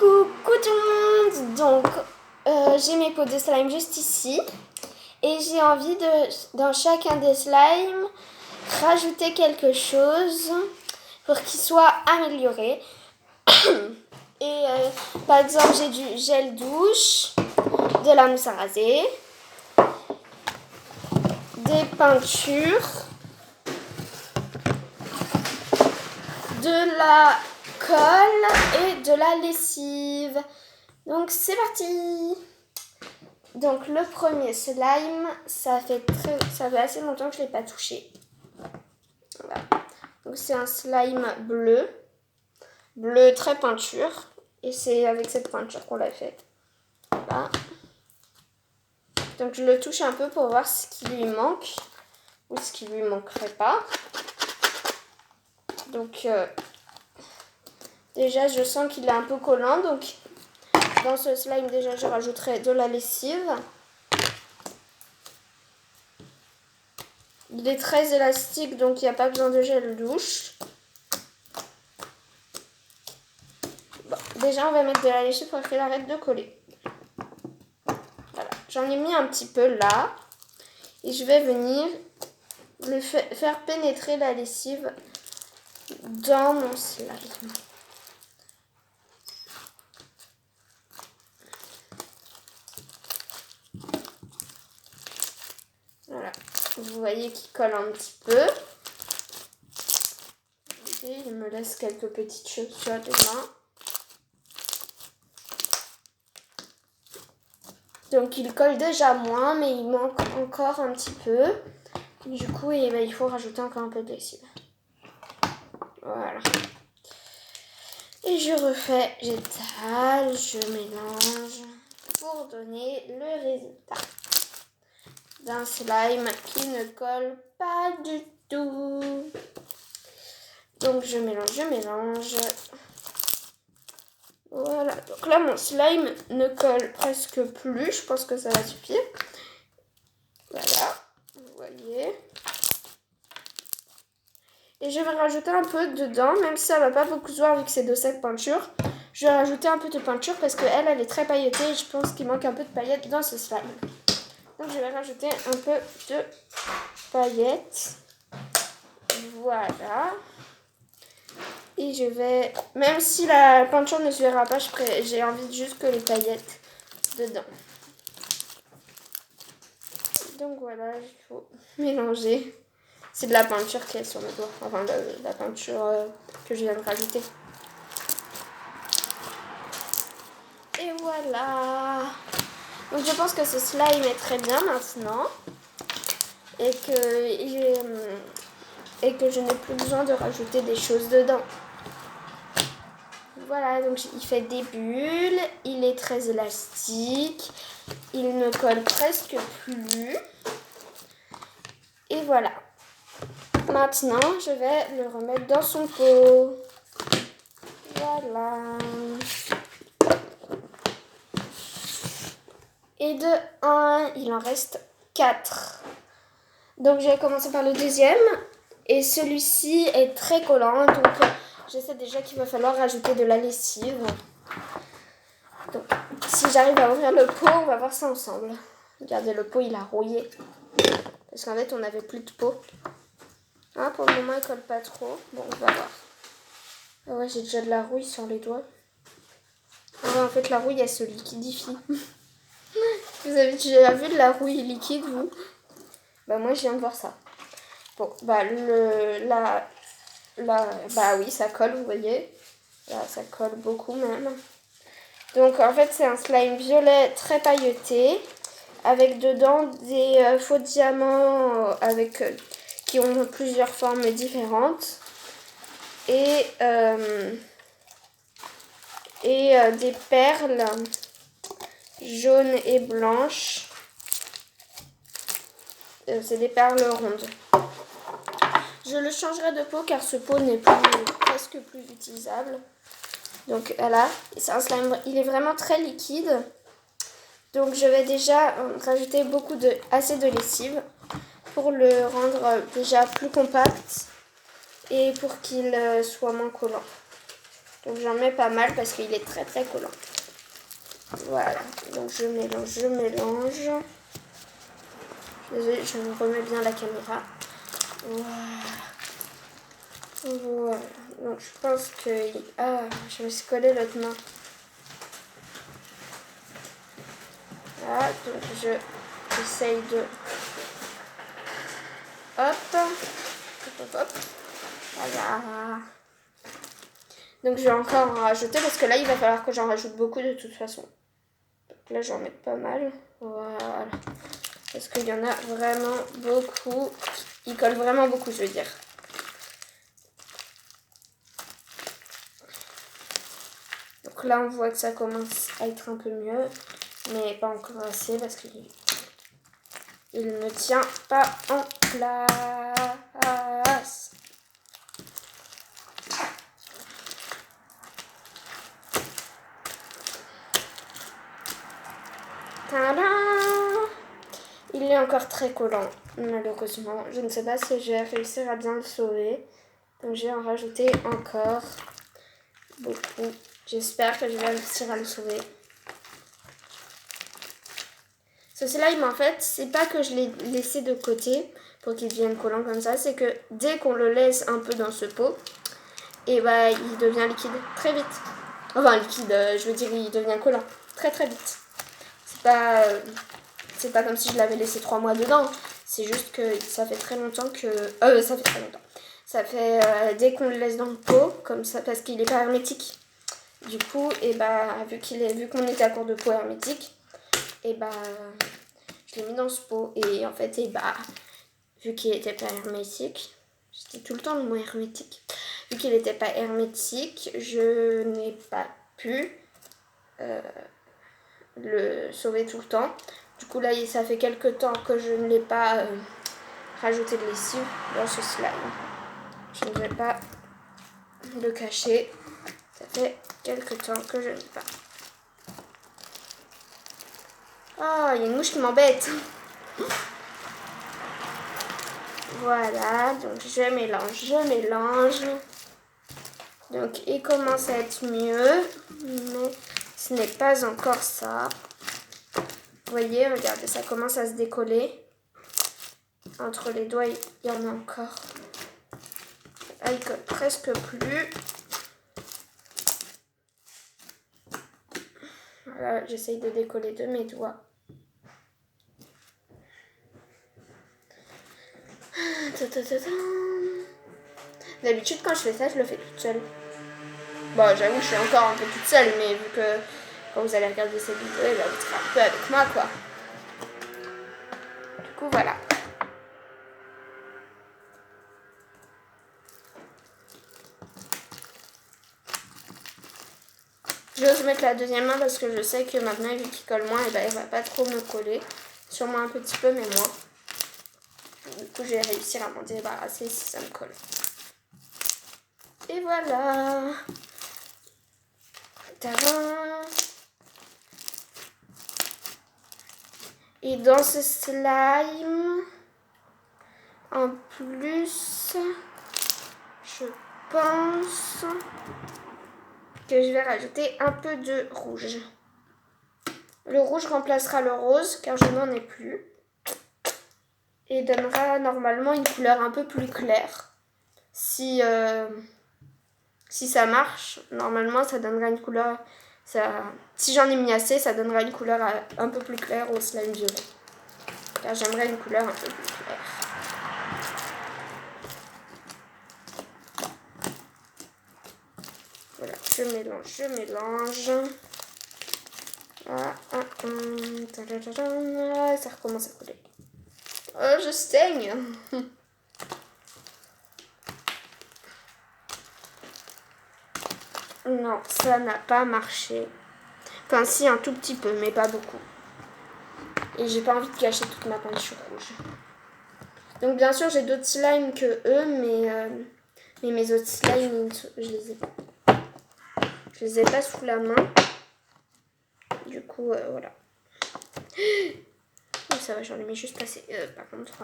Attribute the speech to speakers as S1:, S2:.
S1: Coucou tout le monde. Donc j'ai mes pots de slime juste ici et j'ai envie dans chacun des slimes rajouter quelque chose pour qu'il soit amélioré. Et par exemple j'ai du gel douche, de la mousse à raser, des peintures, de la colle et de la lessive. Donc c'est parti. Donc le premier slime, ça fait assez longtemps que je ne l'ai pas touché. Voilà. Donc c'est un slime bleu très peinture, et c'est avec cette peinture qu'on l'a fait. Voilà. Donc je le touche un peu pour voir ce qui lui manque ou ce qui lui manquerait pas. Donc déjà je sens qu'il est un peu collant, donc dans ce slime déjà je rajouterai de la lessive. Il est très élastique, donc il n'y a pas besoin de gel douche. Bon, déjà on va mettre de la lessive pour qu'il arrête de coller. Voilà, j'en ai mis un petit peu là. Et je vais venir faire pénétrer la lessive dans mon slime. Voilà, vous voyez qu'il colle un petit peu. Et il me laisse quelques petites choses sur les mains. Donc il colle déjà moins, mais il manque encore un petit peu. Du coup, il faut rajouter encore un peu de lessive. Voilà. Et je refais, j'étale, je mélange pour donner le résultat d'un slime qui ne colle pas du tout. Donc je mélange. Voilà, donc là mon slime ne colle presque plus, je pense que ça va suffire. Voilà, vous voyez. Et je vais rajouter un peu dedans, même si ça va pas beaucoup se voir vu que c'est de cette peinture. Je vais rajouter un peu de peinture parce qu'elle est très pailletée et je pense qu'il manque un peu de paillettes dans ce slime. Donc je vais rajouter un peu de paillettes. Voilà. Et je vais, même si la peinture ne se verra pas, j'ai envie juste que les paillettes dedans. Donc voilà, il faut mélanger. C'est de la peinture qui est sur mes doigts. Enfin, la peinture que je viens de rajouter. Et voilà. Donc je pense que ce slime est très bien maintenant. Et que je n'ai plus besoin de rajouter des choses dedans. Voilà, donc il fait des bulles, il est très élastique, il ne colle presque plus. Et voilà. Maintenant, je vais le remettre dans son pot. Voilà. Et de 1, il en reste 4. Donc, je vais commencer par le deuxième. Et celui-ci est très collant, donc je sais déjà qu'il va falloir rajouter de la lessive. Donc, si j'arrive à ouvrir le pot, on va voir ça ensemble. Regardez, le pot, il a rouillé. Parce qu'en fait, on n'avait plus de pot. Hein, pour le moment, il colle pas trop. Bon, on va voir. Ah ouais, j'ai déjà de la rouille sur les doigts. Ah ouais, en fait, la rouille, elle se liquidifie. Vous avez déjà vu de la rouille liquide, vous? Bah, moi, je viens de voir ça. Bon, bah, bah oui, ça colle, vous voyez. Là, ça colle beaucoup même. Donc, en fait, c'est un slime violet très pailleté. Avec dedans des faux diamants qui ont plusieurs formes différentes. Et des perles jaunes et blanches. C'est des perles rondes. Je le changerai de pot car ce pot n'est presque plus utilisable. Donc voilà, c'est un slime, il est vraiment très liquide. Donc je vais déjà rajouter assez de lessive pour le rendre déjà plus compact et pour qu'il soit moins collant.
S2: Donc j'en mets pas mal parce qu'il est très très collant. Voilà, donc je mélange. Désolée, je me remets bien la caméra. Voilà. Donc je pense que... Ah, je me suis collée l'autre main. Voilà, donc j'essaye de... Hop. Voilà. Donc je vais encore en rajouter parce que là il va falloir que j'en rajoute beaucoup de toute façon. Donc là j'en mets pas mal. Voilà. Parce qu'il y en a vraiment beaucoup. Il colle vraiment beaucoup, je veux dire. Donc là on voit que ça commence à être un peu mieux. Mais pas encore assez parce qu'il ne tient pas en place. Tadam! Il est encore très collant, malheureusement. Je ne sais pas si je vais réussir à bien le sauver. Donc je vais en rajouter encore beaucoup. J'espère que je vais réussir à le sauver. Ce slime, en fait, c'est pas que je l'ai laissé de côté pour qu'il devienne collant comme ça. C'est que dès qu'on le laisse un peu dans ce pot, et bah, il devient liquide très vite. Enfin, liquide, je veux dire, il devient collant très très vite. C'est pas comme si je l'avais laissé 3 mois dedans. C'est juste que ça fait très longtemps que... ça fait très longtemps. Ça fait dès qu'on le laisse dans le pot, comme ça, parce qu'il n'est pas hermétique. Du coup, et bah, vu qu'on était à court de pot hermétique, et bah, je l'ai mis dans ce pot. Et en fait, et bah, vu qu'il n'était pas hermétique, je dis tout le temps le mot hermétique. Vu qu'il n'était pas hermétique, je n'ai pas pu le sauver tout le temps. Du coup là ça fait quelques temps que je ne l'ai pas rajouté de lessive dans ce slime. Je ne vais pas le cacher. Ça fait quelques temps que je ne l'ai pas. Oh, il y a une mouche qui m'embête. Voilà, donc je mélange. Donc il commence à être mieux, mais ce n'est pas encore ça. Vous voyez, regardez, ça commence à se décoller. Entre les doigts, il y en a encore. Là, il colle presque plus. Voilà, j'essaye de décoller de mes doigts. D'habitude, quand je fais ça, je le fais toute seule. Bon, j'avoue que je suis encore un peu toute seule, mais vu que quand vous allez regarder cette vidéo, bah, vous serez un peu avec moi, quoi. Du coup, voilà. J'ose mettre la deuxième main parce que je sais que maintenant, vu qu'il colle moins, et bah, il va pas trop me coller. Sûrement un petit peu, mais moins. Du coup, je vais réussir à m'en débarrasser si ça me colle. Et voilà. Tadam. Et dans ce slime, en plus, je pense que je vais rajouter un peu de rouge. Le rouge remplacera le rose car je n'en ai plus. Et donnera normalement une couleur un peu plus claire. Si ça marche, normalement ça donnera une couleur... si j'en ai mis assez, ça donnera une couleur un peu plus claire au slime violet. Car j'aimerais une couleur un peu plus claire. Voilà, je mélange. Ça recommence à couler. Oh, je saigne. Non, ça n'a pas marché. Enfin, si, un tout petit peu, mais pas beaucoup. Et j'ai pas envie de gâcher toute ma peinture rouge. Donc, bien sûr, j'ai d'autres slimes que eux, mais mes autres slimes, je les ai pas. Je les ai pas sous la main. Du coup, voilà. Oh, ça va, j'en ai mis juste assez. Par contre,